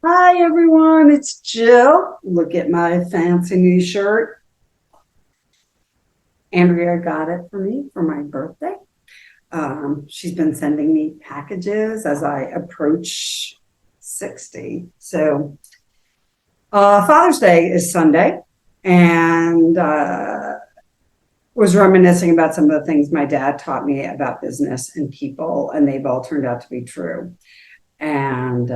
Hi everyone, it's Jill. Look at my fancy new shirt. Andrea got it for me for my birthday. She's been sending me packages as I approach 60. Father's Day is Sunday, and was reminiscing about some of the things my dad taught me about business and people, and they've all turned out to be true. And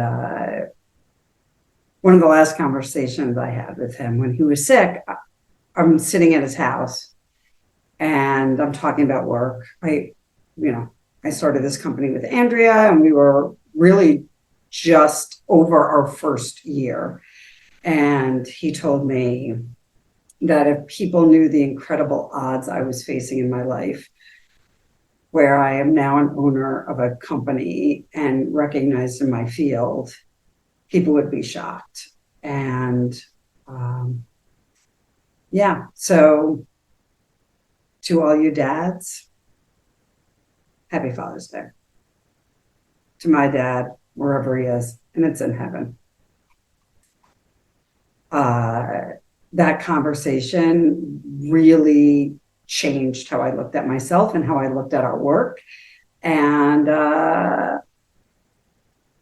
one of the last conversations I had with him when he was sick, I'm sitting at his house and I'm talking about work. I started this company with Andrea and we were really just over our first year. And he told me that if people knew the incredible odds I was facing in my life, where I am now an owner of a company and recognized in my field, people would be shocked. And um, yeah, so to all you dads, happy Father's Day. To my dad, wherever he is, and it's in heaven. Uh, that conversation really changed how I looked at myself and how I looked at our work. And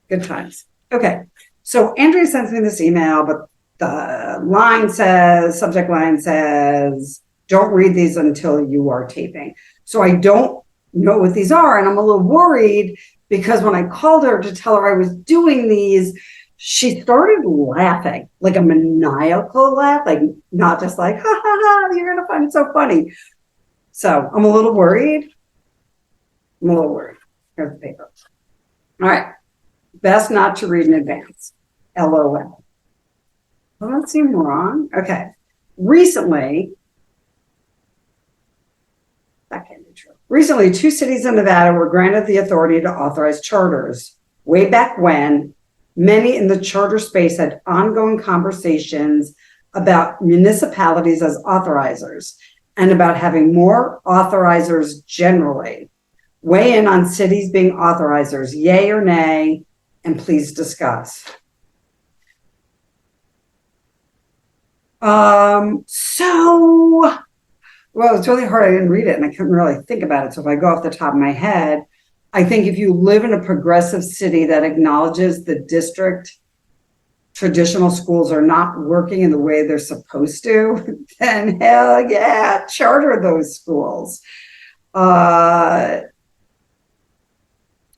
good times. Okay. So Andrea sends me this email, but the subject line says, don't read these until you are taping. So I don't know what these are. And I'm a little worried because when I called her to tell her I was doing these, she started laughing, like a maniacal laugh, like not just like, ha ha ha, you're going to find it so funny. So I'm a little worried. Here's the paper. All right. Best not to read in advance. LOL. Doesn't that seem wrong? Okay. Recently, that can't be true. Recently, two cities in Nevada were granted the authority to authorize charters. Way back when, many in the charter space had ongoing conversations about municipalities as authorizers and about having more authorizers generally. Weigh in on cities being authorizers, yay or nay, and please discuss. Well, it's really hard. I didn't read it and I couldn't really think about it. So if I go off the top of my head, I think if you live in a progressive city that acknowledges the district traditional schools are not working in the way they're supposed to, then hell yeah, charter those schools.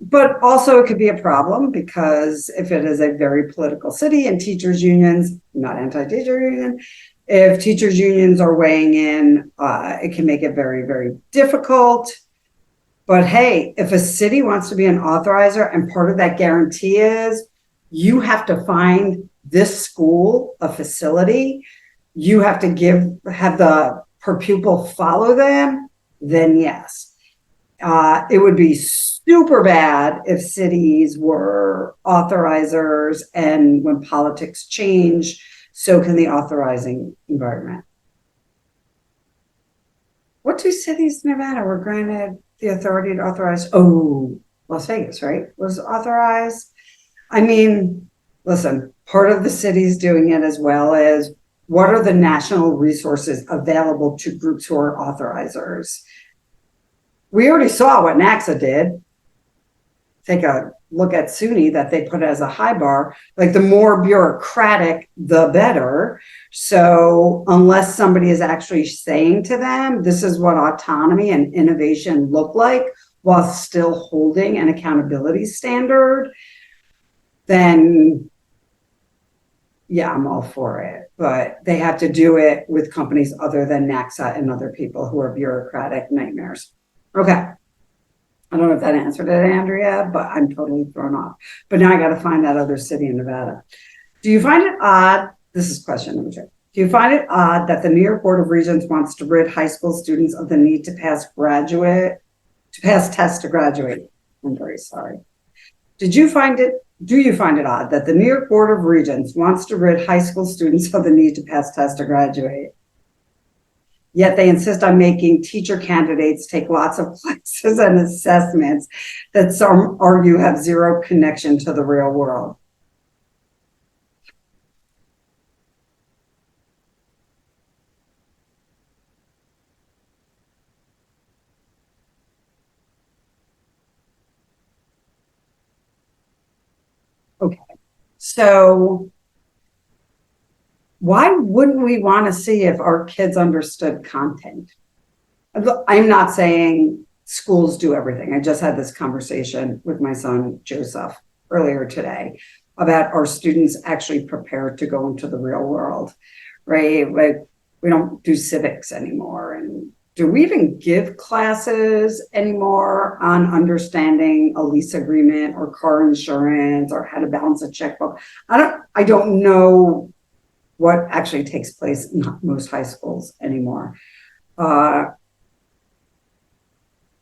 But also it could be a problem because if it is a very political city and teachers unions, not anti-teacher union, if teachers unions are weighing in, it can make it very, very difficult. But hey, if a city wants to be an authorizer and part of that guarantee is you have to find this school a facility, you have to have the per pupil follow them, then yes. It would be super bad if cities were authorizers, and when politics change, so can the authorizing environment. What two cities in Nevada were granted the authority to authorize? Oh, Las Vegas, right? Was authorized. I mean, listen, part of the city's doing it as well as what are the national resources available to groups who are authorizers? We already saw what NACSA did. Take a look at SUNY that they put as a high bar. Like the more bureaucratic, the better. So unless somebody is actually saying to them, this is what autonomy and innovation look like while still holding an accountability standard, then yeah, I'm all for it. But they have to do it with companies other than NACSA and other people who are bureaucratic nightmares. Okay. I don't know if that answered it, Andrea, but I'm totally thrown off. But now I got to find that other city in Nevada. Do you find it odd? This is question number 2. Do you find it odd that the New York Board of Regents wants to rid high school students of the need to pass tests to graduate? I'm very sorry. Do you find it odd that the New York Board of Regents wants to rid high school students of the need to pass tests to graduate? Yet they insist on making teacher candidates take lots of classes and assessments that some argue have zero connection to the real world. Okay. So why wouldn't we want to see if our kids understood content? I'm not saying schools do everything. I just had this conversation with my son, Joseph, earlier today about our students actually prepared to go into the real world, right? Like we don't do civics anymore. And do we even give classes anymore on understanding a lease agreement or car insurance or how to balance a checkbook? I don't know what actually takes place in most high schools anymore. Uh,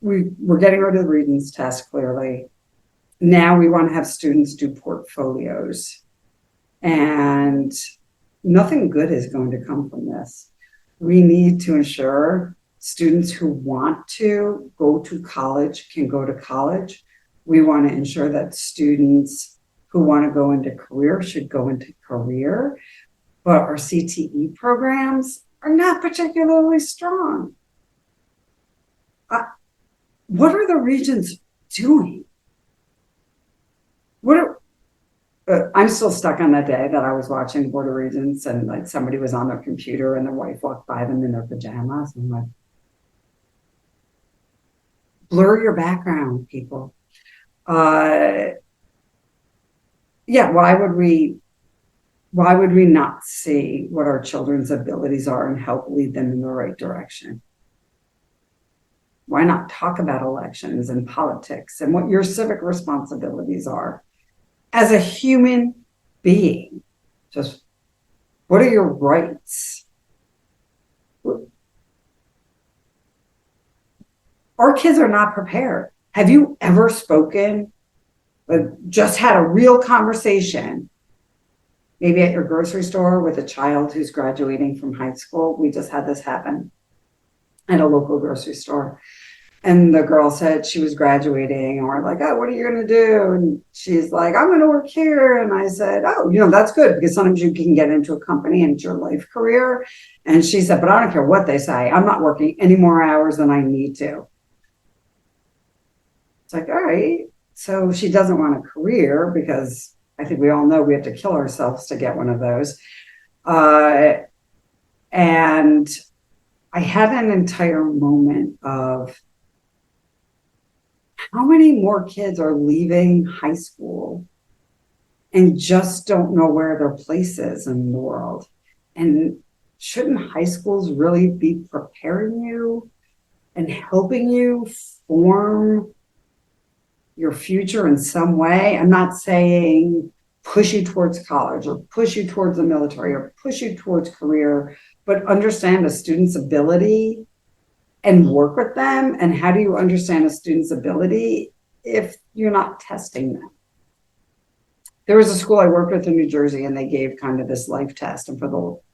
we're getting rid of the Regents test, clearly. Now we want to have students do portfolios, and nothing good is going to come from this. We need to ensure students who want to go to college can go to college. We want to ensure that students who want to go into career should go into career, but our CTE programs are not particularly strong. What are the Regents doing? What are, I'm still stuck on that day that I was watching Board of Regents and like somebody was on their computer and their wife walked by them in their pajamas. I'm like, blur your background, people. Yeah, why would we not see what our children's abilities are and help lead them in the right direction? Why not talk about elections and politics and what your civic responsibilities are as a human being? Just what are your rights? Our kids are not prepared. Have you ever spoken, just had a real conversation, maybe at your grocery store with a child who's graduating from high school? We just had this happen at a local grocery store. And the girl said she was graduating, and we're like, oh, what are you going to do? And she's like, I'm going to work here. And I said, oh, that's good because sometimes you can get into a company and it's your life career. And she said, but I don't care what they say. I'm not working any more hours than I need to. It's like, all right. So she doesn't want a career because I think we all know we have to kill ourselves to get one of those. And I had an entire moment of, how many more kids are leaving high school and just don't know where their place is in the world? And shouldn't high schools really be preparing you and helping you form your future in some way? I'm not saying push you towards college or push you towards the military or push you towards career, but understand a student's ability and work with them. And how do you understand a student's ability if you're not testing them? There was a school I worked with in New Jersey, and they gave kind of this life test. And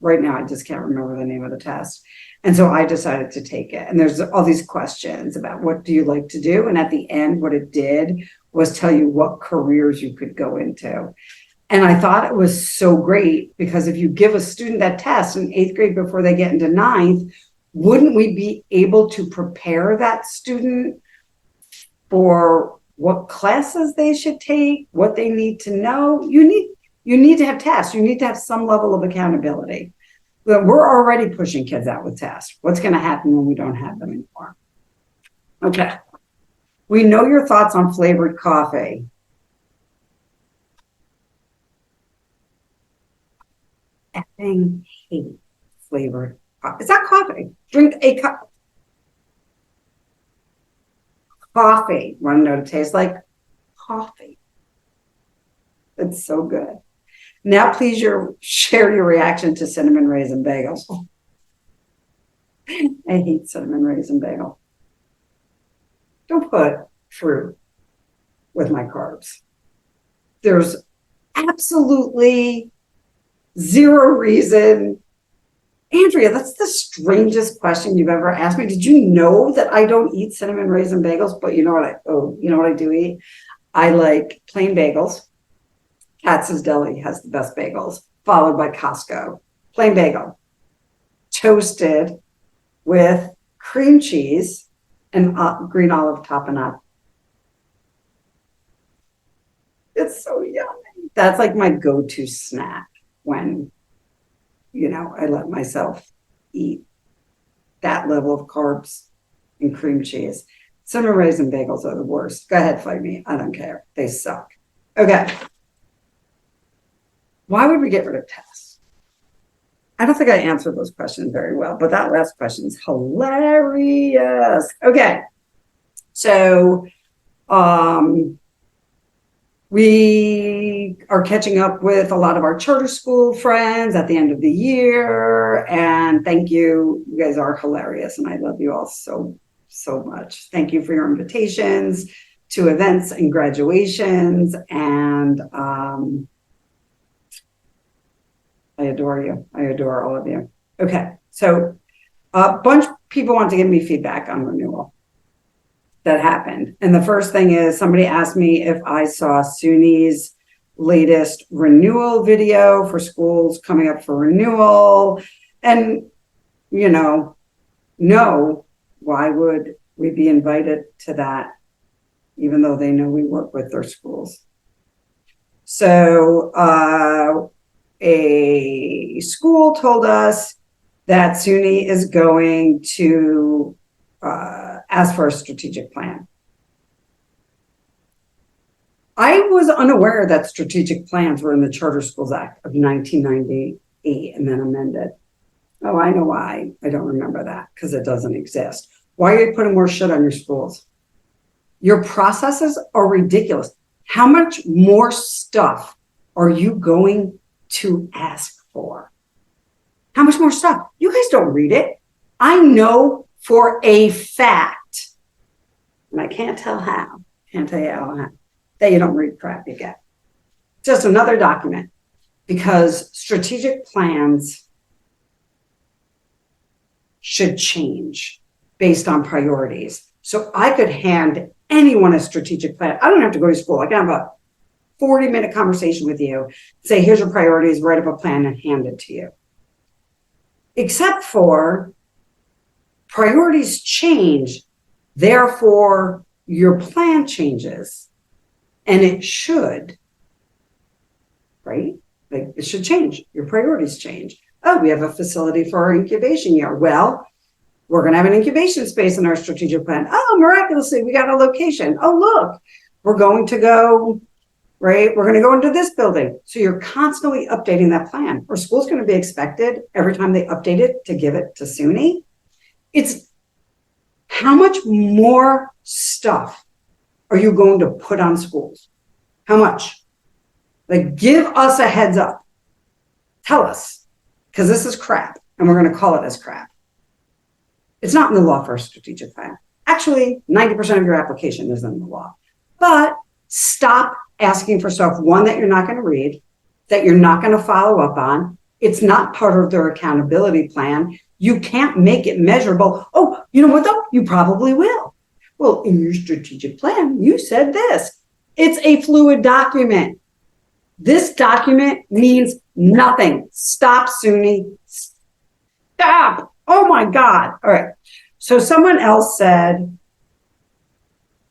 right now, I just can't remember the name of the test. And so I decided to take it. And there's all these questions about what do you like to do? And at the end, what it did was tell you what careers you could go into. And I thought it was so great because if you give a student that test in 8th grade before they get into 9th, wouldn't we be able to prepare that student for what classes they should take, what they need to know? You need to have tests. You need to have some level of accountability. But we're already pushing kids out with tests. What's going to happen when we don't have them anymore? Okay. We know your thoughts on flavored coffee. Effing hate flavored coffee. It's not coffee. Drink a cup. Coffee. Want to know what it tastes like? Coffee. It's so good. Now, please share your reaction to cinnamon raisin bagels. I hate cinnamon raisin bagel. Don't put fruit with my carbs. There's absolutely zero reason. Andrea, that's the strangest question you've ever asked me. Did you know that I don't eat cinnamon raisin bagels? But you know what I do eat? I like plain bagels. Katz's Deli has the best bagels, followed by Costco. Plain bagel, toasted with cream cheese and green olive topping up. It's so yummy. That's like my go-to snack when, I let myself eat that level of carbs and cream cheese. Cinnamon raisin bagels are the worst. Go ahead, fight me. I don't care. They suck. Okay. Why would we get rid of tests? I don't think I answered those questions very well, but that last question is hilarious. Okay. So, we are catching up with a lot of our charter school friends at the end of the year. And thank you. You guys are hilarious. And I love you all so, so much. Thank you for your invitations to events and graduations. And I adore you. I adore all of you. Okay. So a bunch of people want to give me feedback on renewal that happened. And the first thing is somebody asked me if I saw SUNY's latest renewal video for schools coming up for renewal. And, no, why would we be invited to that, even though they know we work with their schools? So a school told us that SUNY is going to ask for a strategic plan. I was unaware that strategic plans were in the Charter Schools Act of 1998 and then amended. Oh, I know why. I don't remember that because it doesn't exist. Why are you putting more shit on your schools? Your processes are ridiculous. How much more stuff are you going to ask for? How much more stuff? You guys don't read it. I know for a fact, and I can't tell how, can't tell you how, that you don't read crap you get. Just another document, because strategic plans should change based on priorities. So I could hand anyone a strategic plan. I don't have to go to school. I can have a 40-minute conversation with you, say, here's your priorities, write up a plan and hand it to you. Except for priorities change, therefore your plan changes, and it should, right? Like it should change. Your priorities change. Oh, we have a facility for our incubation year. Well, we're going to have an incubation space in our strategic plan. Oh, miraculously, we got a location. Oh, look, we're going to go, right? We're going to go into this building. So you're constantly updating that plan. Or school's going to be expected every time they update it to give it to SUNY. It's how much more stuff are you going to put on schools? How much? Like, give us a heads up. Tell us, because this is crap, and we're going to call it as crap. It's not in the law for a strategic plan. Actually, 90% of your application is in the law. But stop asking for stuff, one, that you're not going to read, that you're not going to follow up on. It's not part of their accountability plan. You can't make it measurable. Oh, you know what though? You probably will. Well, in your strategic plan, you said this. It's a fluid document. This document means nothing. Stop, SUNY. Stop. Oh my God. All right. So someone else said,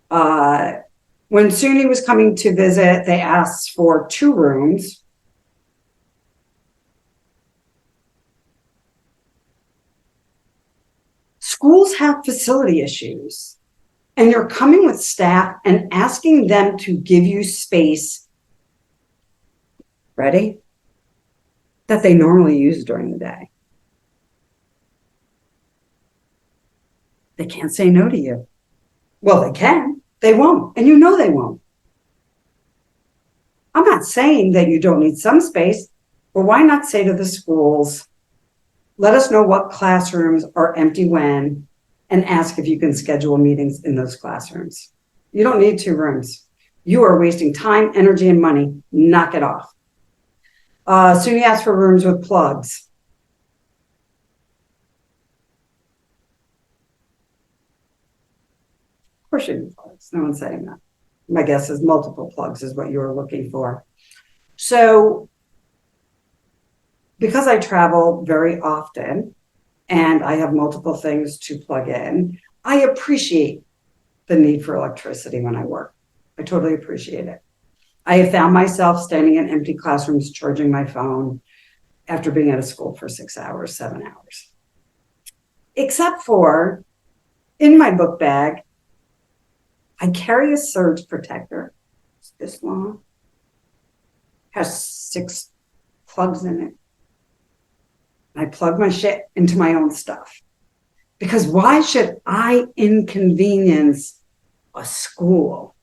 when SUNY was coming to visit, they asked for 2 rooms. Schools have facility issues, and you're coming with staff and asking them to give you space, ready, that they normally use during the day. They can't say no to you. Well, they can. They won't. And you know they won't. I'm not saying that you don't need some space, but why not say to the schools, let us know what classrooms are empty when, and ask if you can schedule meetings in those classrooms. You don't need 2 rooms. You are wasting time, energy, and money. Knock it off. SUNY asked for rooms with plugs. Of course you need plugs. No one's saying that. My guess is multiple plugs is what you were looking for. So because I travel very often and I have multiple things to plug in, I appreciate the need for electricity when I work. I totally appreciate it. I have found myself standing in empty classrooms charging my phone after being at a school for 6 hours, 7 hours. Except for in my book bag, I carry a surge protector. It's this long, has 6 plugs in it. I plug my shit into my own stuff. Because why should I inconvenience a school?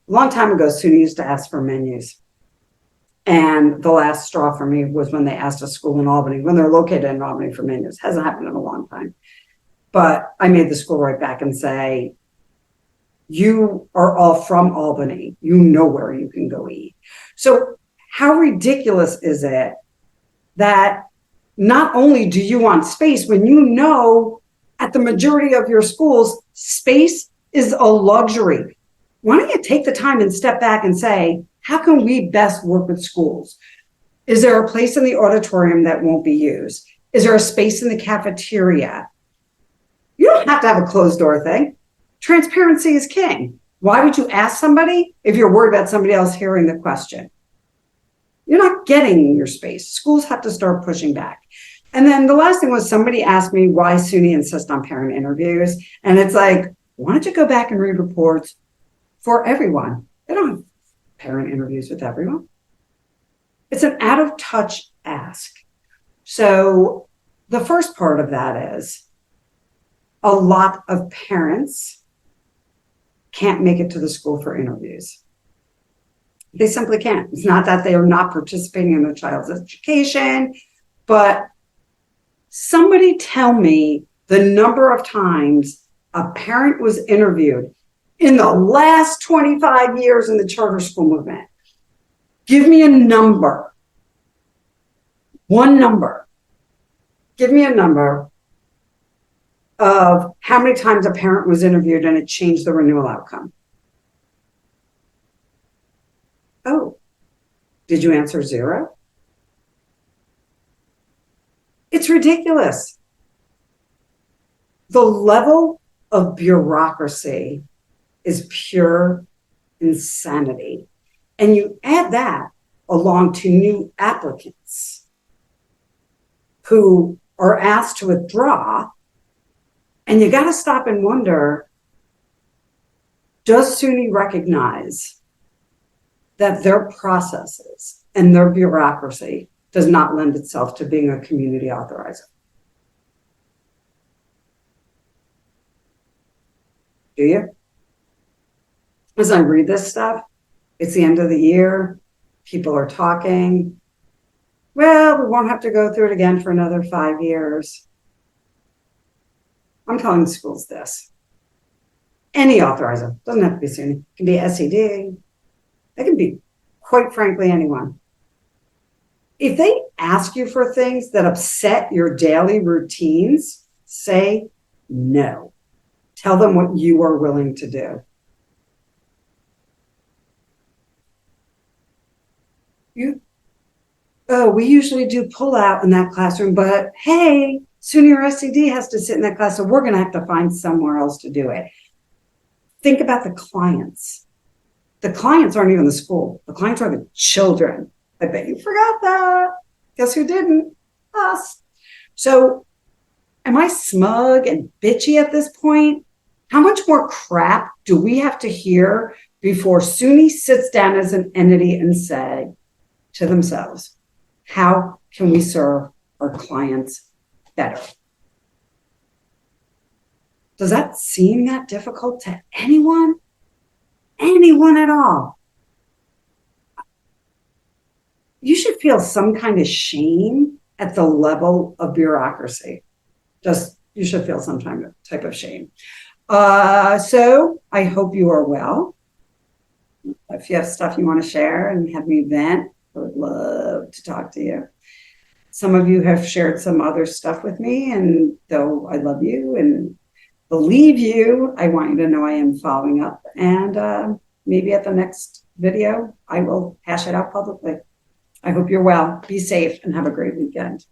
A long time ago, SUNY used to ask for menus. And the last straw for me was when they asked a school in Albany, when they're located in Albany, for menus. Hasn't happened in a long time. But I made the school write back and say, you are all from Albany. You know where you can go eat. So how ridiculous is it that not only do you want space when you know at the majority of your schools, space is a luxury. Why don't you take the time and step back and say, how can we best work with schools? Is there a place in the auditorium that won't be used? Is there a space in the cafeteria? You don't have to have a closed door thing. Transparency is king. Why would you ask somebody if you're worried about somebody else hearing the question? You're not getting your space. Schools have to start pushing back. And then the last thing was somebody asked me why SUNY insists on parent interviews. And it's like, why don't you go back and read reports for everyone? They don't have parent interviews with everyone. It's an out of touch ask. So the first part of that is a lot of parents can't make it to the school for interviews. They simply can't. It's not that they are not participating in their child's education, but somebody tell me the number of times a parent was interviewed in the last 25 years in the charter school movement. Give me a number. One number. Give me a number of how many times a parent was interviewed and it changed the renewal outcome. Oh, did you answer 0? It's ridiculous. The level of bureaucracy is pure insanity. And you add that along to new applicants who are asked to withdraw, and you got to stop and wonder, does SUNY recognize that their processes and their bureaucracy does not lend itself to being a community authorizer? Do you? As I read this stuff, it's the end of the year. People are talking. Well, we won't have to go through it again for another 5 years. I'm telling schools this. Any authorizer, doesn't have to be SUNY, it can be SED, it can be, quite frankly, anyone. If they ask you for things that upset your daily routines, say no. Tell them what you are willing to do. We usually do pull out in that classroom, but hey, SUNY or SED has to sit in that class, so we're going to have to find somewhere else to do it. Think about the clients. The clients aren't even the school. The clients are the children. I bet you forgot that. Guess who didn't? Us. So am I smug and bitchy at this point? How much more crap do we have to hear before SUNY sits down as an entity and say to themselves, how can we serve our clients better? Does that seem that difficult to anyone? Anyone at all? You should feel some kind of shame at the level of bureaucracy. You should feel some type of shame. So I hope you are well. If you have stuff you want to share and have me vent, I would love to talk to you. Some of you have shared some other stuff with me, and though I love you and believe you, I want you to know I am following up. And maybe at the next video, I will hash it out publicly. I hope you're well. Be safe and have a great weekend.